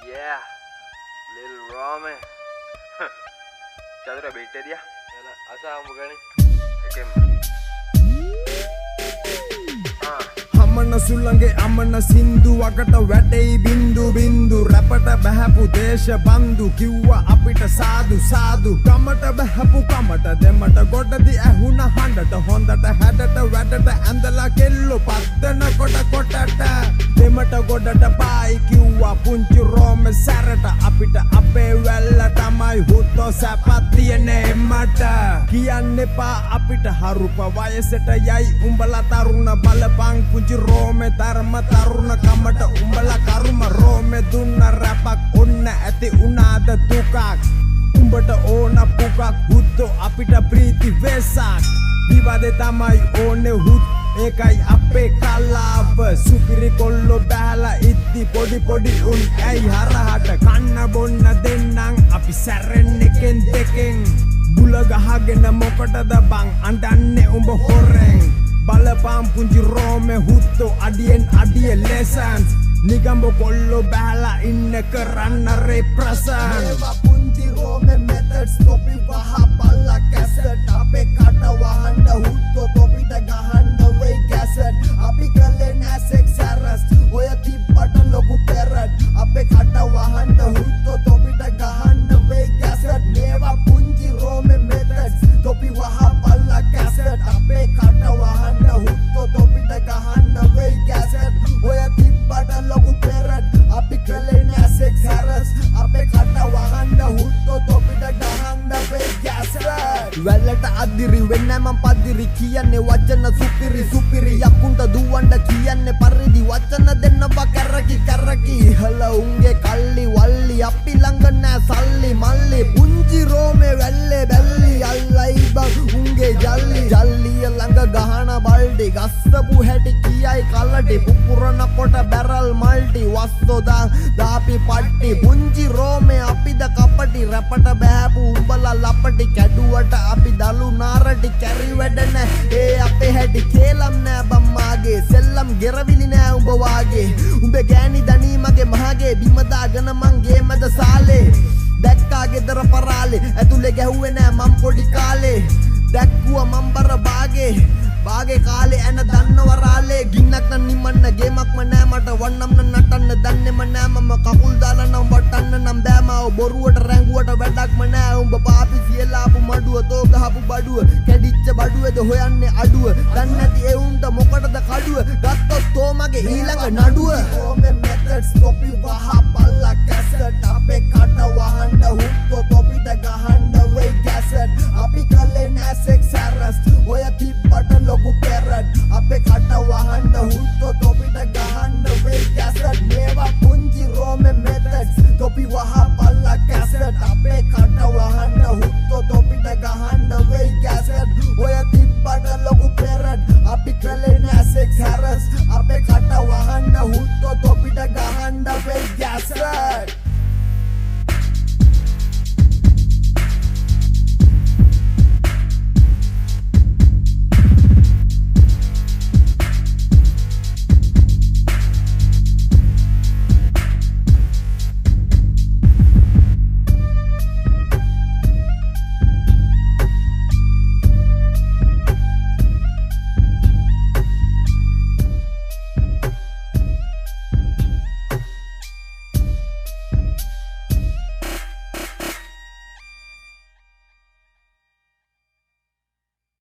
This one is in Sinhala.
Yeah, Lil Roman. චතුර බීට් එක දියා. එලා අසාම්බ ගනි. එකෙන්ම. අමන සුල්ලංගේ අමන සින්දු අකට වැටෙයි බින්දු බින්දු රැපට බැහැපු දේශ බන්දු කිව්වා අපිට සාදු සාදු කමට බැහැපු කමට දෙමට ගොඩදි ඇහුණ හඬට හොඳට හැඩට වැඩට ඇඳලා කෙල්ලෝ පත්තන කොට කොටට දෙමට ගොඩට පායි කිව්වා පුංචි රෝම සැරට අපිට අපේ වැල්ල තමයි හුත්තෝ සැපත් තියන්නේ එම්මට කියන්න එපා අපිට හරුප වයසට යයි උඹලා තරුණ බලපං පුංචි රෝමෙ ධර්ම තරුණ කමට උඹලා කරුම රෝමෙ දුන්න රැපක් ඔන්න ඇති උනාද දුකක් උඹට ඕන පුකක් හුත්තෝ අපිට ප්‍රීති වෙසක් විවාදේ තමයි ඕනේ හුත් ඒකයි අපේ කලාව සුපිරි කොල්ලෝ බෑලා ඉද්දි පොඩි පොඩි උන් ඇයි හරහට කන්න බොන්න දෙන්නම් අපි සැරෙන් එකෙන් දෙකෙන් බුල ගහගෙන මොකටද බං අඬන්නේ උඹ හොරෙන් බලපම් පුංචි රෝමෙ හුත්තෝ අඩියෙන් අඩිය ලෙසන්ස් නිගම්බ කොල්ලෝ බෑලා ඉන්න කරන්න රෙප්‍රසන් ඒවා පුංචි රෝමෙ මෙතඩ්ස් තොපි වහපල්ලා කැසට් අපේ කට වහන්න හුත්තෝ තොපිට ගහන්න වෙයි කැසට් අපි කලේ නැසෙක් සැරස් ඔය තිබ්බට ලොකු පෙරට් අපේ කට වහන්න හුත්තෝ තොපිට ගහන්න වෙයි කැසට් මේවා පුංචි රෝමෙ මෙතඩ්ස් තොපි වහපල්ලා කැසට් අපේ කට වහන්න හුත්තෝ තොපිට ගහන්න වෙයි කැසට් ඔය තිබ්බට ලොකු පෙරට් අපි කලේ නැසෙක් සැරස් අපේ කට වහන්න හුත්තෝ තොපිට ගහන්න වෙයි කැසට් වැල්ලට අදිරි වෙන්න මම පදිරි කියන්නේ වචන සුපිරි සුපිරි යකුන්ට දුවන්න කියන්නේ පරිදි වචන දෙන්න බකරකි කරකි ඉහළ උන්ගේ කල්ලි වල්ලි අපි ළඟ නෑ සල්ලි මල්ලි පුංචි රෝමේ වැල්ලේ බැල්ලි අල්ලයි බං උන්ගේ ජල්ලි ජල්ලිය ළඟ ගහන බල්ඩි ගස්සපු හැටි කියයි කලටි පුපුරන කොට බැරල් මල්ටි වස්සෝ දාපි පට්ටි පුංචි රෝමේ අපිද කපටි රැපට බෑපු උඹලා ලපටි කැඩුවට අපි දලු නාරටි කැරි වැඩ නෑ ඒ අපේ හැටි කේලම් නෑ බම්මාගේ සෙල්ලම් ගෙරවිලි නෑ උඹ වාගේ උඹේ ගෑණි දනී මගේ මහගේ බිම දාගෙන මං ගේ මැද සාලේ දැක්කා ගෙදර පරාලේ ඇතුලේ ගැහුවේ නෑ මං පොඩි කාලේ දැක්කුවා මං බර බාගේ කාලේ ඇන දන්නව රාලේ ගින්නක් නම් නිමන්න ගේමක්ම නෑ මට වන්නම් නටන්න දන්නේම නෑ මම කකුල් දාලා නම් වටන්න නම් බෑ මාව බොරුවට රැංගුවට වැඩක්ම නෑ උඹ පාපි සියලාපු මඩුව තෝ ගහපු බඩුව කැඩිච්ච බඩුවේද හොයන්නේ අඩුව දන්නේ නැති ඒ උන්ට මොකටද කඩුව ගත්තොත් තෝ මගේ ඊළඟ නඩුව ඕමේ මෙතඩ්ස් තොපි වහපල්ලා කැසට් අපේ කට වහන්න හුත්තෝ තොපිට ගහන්න වෙයි කැසට් අපි කලේ නැසෙක් සැරස් ඔය තිබ්බට ලොකු පෙරට් අපේ කට වහන්න හුත්තෝ තොපිට ගහන්න වෙයි කැසට් මේවා පුංචි රෝමේ මෙතඩ්ස් තොපි වහපල්ලා කැසට් අපේ කට වහන්න හුත්තෝ තොපිට ගහන්න වෙයි කැසට් ඔය තිබ්බට ලොකු පෙරට් අපි කලේ නැසෙක් සැරස් අපේ කට වහන්න හුත්තෝ තොපිට ගහන්න වෙයි කැසට්